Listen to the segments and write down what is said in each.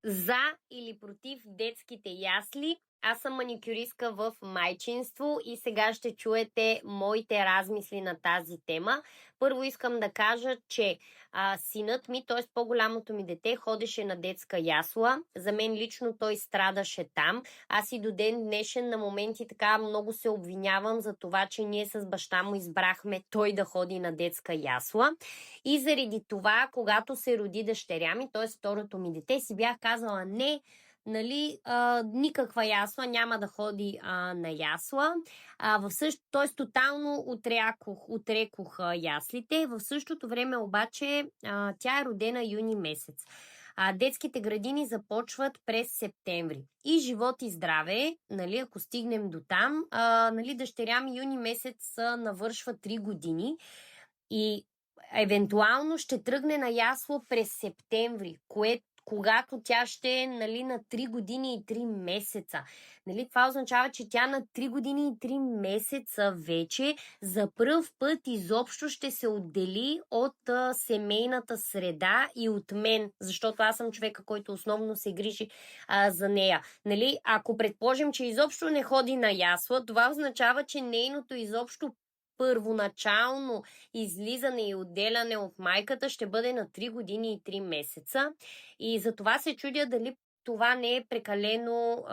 За или против детските ясли? Аз съм маникюристка в майчинство и сега ще чуете моите размисли на тази тема. Първо искам да кажа, че синът ми, т.е. по-голямото ми дете, ходеше на детска ясла. За мен лично той страдаше там. Аз и до ден днешен на моменти така много се обвинявам за това, че ние с баща му избрахме той да ходи на детска ясла. И заради това, когато се роди дъщеря ми, т.е. второто ми дете, си бях казала не, нали, никаква ясла, няма да ходи на ясла. Т.е. тотално отрекох яслите. В същото време обаче тя е родена юни месец. Детските градини започват през септември. И живот и здраве, нали, ако стигнем до там, нали, дъщеря ми юни месец навършва 3 години и евентуално ще тръгне на ясло през септември, когато тя ще е, нали, на 3 години и 3 месеца. Нали, това означава, че тя на 3 години и 3 месеца вече за пръв път изобщо ще се отдели от семейната среда и от мен, защото аз съм човека, който основно се грижи за нея. Нали, ако предположим, че изобщо не ходи на ясла, това означава, че нейното изобщо първоначално излизане и отделяне от майката ще бъде на 3 години и 3 месеца. И за това се чудя дали това не е прекалено,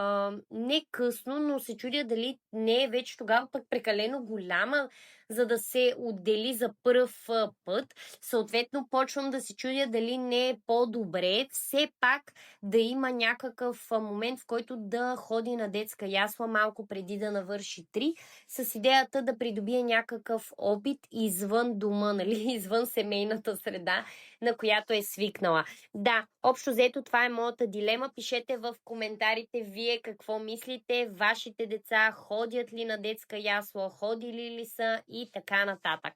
не късно, но се чудя дали не е вече тогава пък прекалено голяма, за да се отдели за пръв път. Съответно, почвам да се чудя дали не е по-добре все пак да има някакъв момент, в който да ходи на детска ясла малко преди да навърши 3, с идеята да придобие някакъв опит извън дома, нали, извън семейната среда, на която е свикнала. Да, общо взето това е моята дилема. Пишете в коментарите вие какво мислите, вашите деца ходят ли на детска ясла, ходили ли са и така нататък.